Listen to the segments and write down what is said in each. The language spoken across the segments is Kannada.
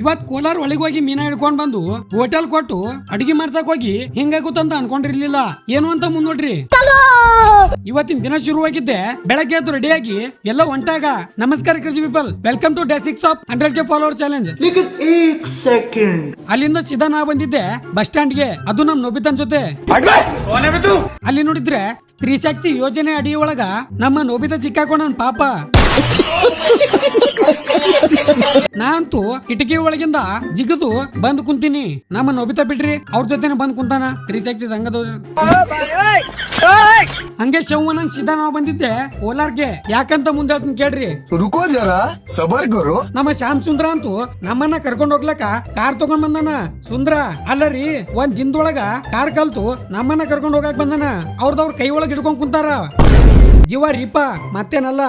ಇವತ್ ಕೋಲಾರ ಒಳಗೆ ಹೋಗಿ ಮೀನಾ ಹಿಡ್ಕೊಂಡ್ ಬಂದು ಹೋಟೆಲ್ ಕೊಟ್ಟು ಅಡಿಗೆ ಮಾಡ್ಸಕ್ ಹೋಗಿ ಹಿಂಗಾಗುತ್ತಂತ ಅನ್ಕೊಂಡಿರ್ಲಿಲ್ಲ. ಏನು ಅಂತ ಮುಂದೋಡ್ರಿ. ಇವತ್ತಿನ ದಿನ ಶುರುವಾಗಿದ್ದೆ ಬೆಳಗ್ಗೆ ಎದ್ದು ರೆಡಿಯಾಗಿ ಎಲ್ಲ ಹೊಂಟಾಗ ನಮಸ್ಕಾರ crazy people, welcome to day 6 of 100K follower challenge. ಅಲ್ಲಿಂದ ಸೀದಾ ನಾ ಬಂದಿದ್ದೆ ಬಸ್ ಸ್ಟ್ಯಾಂಡ್ ಗೆ, ಅದು ನಮ್ ನೋಬಿತನ್ ಜೊತೆ. ಅಲ್ಲಿ ನೋಡಿದ್ರೆ ಸ್ತ್ರೀ ಶಕ್ತಿ ಯೋಜನೆ ಅಡಿಯೊಳಗ ನಮ್ಮ ನೋಬಿತ ಚಿಕ್ಕಾಕೊಂಡನ್ ಪಾಪ. ನಾ ಅಂತೂ ಕಿಟಕಿ ಒಳಗಿಂದ ಜಿಗದು ಬಂದ್ ಕುಂತೀನಿ. ನಮ್ಮ ನೋಬಿತಾ ಬಿಡ್ರಿ ಅವ್ರ ಜೊತೆನೆ ಬಂದ್ ಕುಂತಾನ. ಸ್ತ್ರೀಶಕ್ತಿ ಸಂಘದ ಹಂಗೆ ಶವ್ವನಂಗ್ ಸೀದಾ ನಾವ್ ಬಂದಿದ್ದೆ ಕೋಲಾರ್ಗೆ. ಯಾಕಂತ ಮುಂದೆ ಹೇಳ್ತೀನಿ ಕೇಳ್ರಿ. ರುಕೋ ಜರಾ ಸಬರ್ ಗುರು. ನಮ್ಮ ಶ್ಯಾಮ್ ಸುಂದ್ರ ಅಂತೂ ನಮ್ಮನ್ನ ಕರ್ಕೊಂಡ್ ಹೋಗ್ಲಕ್ಕ ಕಾರ್ ತಗೊಂಡ್ ಬಂದಾನ. ಸುಂದ್ರ ಅಲ್ಲರಿ, ಒಂದ್ ದಿನದೊಳಗ ಕಾರ್ ಕಲ್ತು ನಮ್ಮನ್ನ ಕರ್ಕೊಂಡ್ ಹೋಗಕ್ ಬಂದಾನ. ಅವ್ರದವ್ರ ಕೈ ಒಳಗ್ ಹಿಡ್ಕೊಂಡ್ ಕುಂತಾರ. ಜೀವ ರೀಪ ಮತ್ತೇನಲ್ಲ.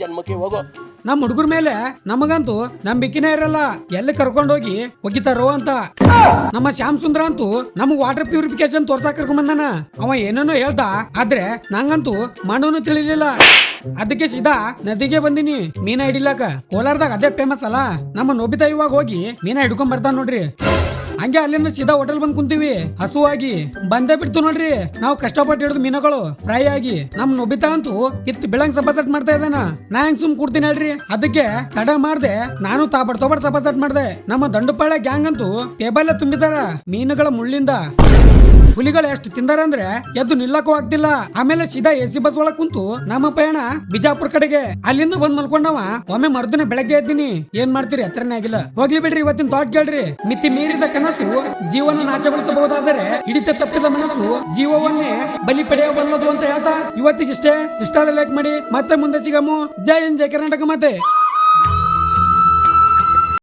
ಜನ್ಮಕ್ಕೆ ಹೋಗೋ ನಮ್ ಹುಡುಗರ ಮೇಲೆ ನಮಗಂತೂ ನಂಬಿಕೆನೇ ಇರಲ್ಲ, ಎಲ್ಲಿ ಕರ್ಕೊಂಡೋಗಿ ಒಗಿತಾರೋ ಅಂತ. ನಮ್ಮ ಶ್ಯಾಮ್ ಸುಂದ್ರ ಅಂತೂ ನಮಗ್ ವಾಟರ್ ಪ್ಯೂರಿಫಿಕೇಶನ್ ತೋರ್ಸಾಕ್ ಕರ್ಕೊಂಡ್ ಬಂದಾನ. ಅವ ಏನೇನೋ ಹೇಳ್ದ, ಆದ್ರೆ ನಂಗಂತೂ ಮಾಡೋನು ತಿಳಿಲಿಲ್ಲ. ಅದಕ್ಕೆ ಸೀದಾ ನದಿಗೆ ಬಂದಿನಿ ಮೀನಾ ಹಿಡಿಲಾಕ. ಕೋಲಾರದಾಗ ಅದೇ ಫೇಮಸ್ ಅಲ್ಲ. ನಮ್ಮ ನೋಬಿತಾ ಇವಾಗ ಹೋಗಿ ಮೀನಾ ಹಿಡ್ಕೊಂಡ್ ಬರ್ತಾನ ನೋಡ್ರಿ. ಹಂಗೆ ಅಲ್ಲಿಂದ ಸೀದಾ ಹೋಟೆಲ್ ಬಂದ್ ಕುಂತೀವಿ ಹಸುವಾಗಿ. ಬಂದೇ ಬಿಡ್ತು ನೋಡ್ರಿ ನಾವು ಕಷ್ಟಪಟ್ಟು ಹಿಡಿದು ಮೀನುಗಳು ಫ್ರೈ ಆಗಿ. ನಮ್ ನೋಬಿತಾ ಅಂತೂ ಕಿತ್ತು ಬೆಳಂಗ್ ಸಪಾಸಟ್ ಮಾಡ್ತಾ ಇದ್ದಾನ. ನಾ ಹೆಂಗ್ ಸುಮ್ ಕೂಡ್ತೀನಿ ಹೇಳ್ರಿ. ಅದಕ್ಕೆ ತಡ ಮಾಡ್ದೆ ನಾನು ತಾಬಡ್ ಸಪಾಸಟ್ ಮಾಡ್ದೆ. ನಮ್ಮ ದಂಡುಪಾಳ್ಯ ಗ್ಯಾಂಗ್ ಅಂತೂ ಟೇಬಲ್ ತುಂಬಿದಾರ ಮೀನುಗಳ ಮುಳ್ಳಿಂದ. ಹುಲಿಗಳು ಎಷ್ಟು ತಿಂದಾರ ಅಂದ್ರೆ ಎದ್ದು ನಿಲ್ಲಕ್ಕೂ ಆಗ್ತಿಲ್ಲ. ಆಮೇಲೆ ಸೀದಾ AC ಬಸ್ ಒಳಗ್ ಕುಂತು ನಮ್ಮ ಪಯಣ ಬಿಜಾಪುರ ಕಡೆಗೆ. ಅಲ್ಲಿಂದ ಬಂದ್ ಮಲ್ಕೊಂಡವ ಒಮ್ಮೆ ಮರ್ದಿನ ಬೆಳಗ್ಗೆ ಎದ್ದೀನಿ. ಏನ್ ಮಾಡ್ತೀರಿ, ಎಚ್ಚರನೇ ಆಗಿಲ್ಲ. ಹೋಗ್ಲಿ ಬಿಡ್ರಿ, ಇವತ್ತಿನ ಥಾಟ್ ಕೇಳ್ರಿ. ಮಿತಿ ಮೀರಿದ ಕನಸು ಜೀವನ ನಾಶಗೊಳಿಸಬಹುದಾದರೆ ಹಿಡಿತ ತಪ್ಪಿದ ಮನಸ್ಸು ಜೀವವನ್ನೇ ಬಲಿ ಪಡೆಯಬಲ್ಲದು ಅಂತ ಹೇಳ್ತಾ ಇವತ್ತಿಗಿಷ್ಟೇ. ಇಷ್ಟ ಆದ್ರೆ ಲೈಕ್ ಮಾಡಿ. ಮತ್ತೆ ಮುಂದೆ ಸಿಗಮು. ಜೈ ಹಿಂದ್, ಜೈ ಕರ್ನಾಟಕ. ಮತ್ತೆ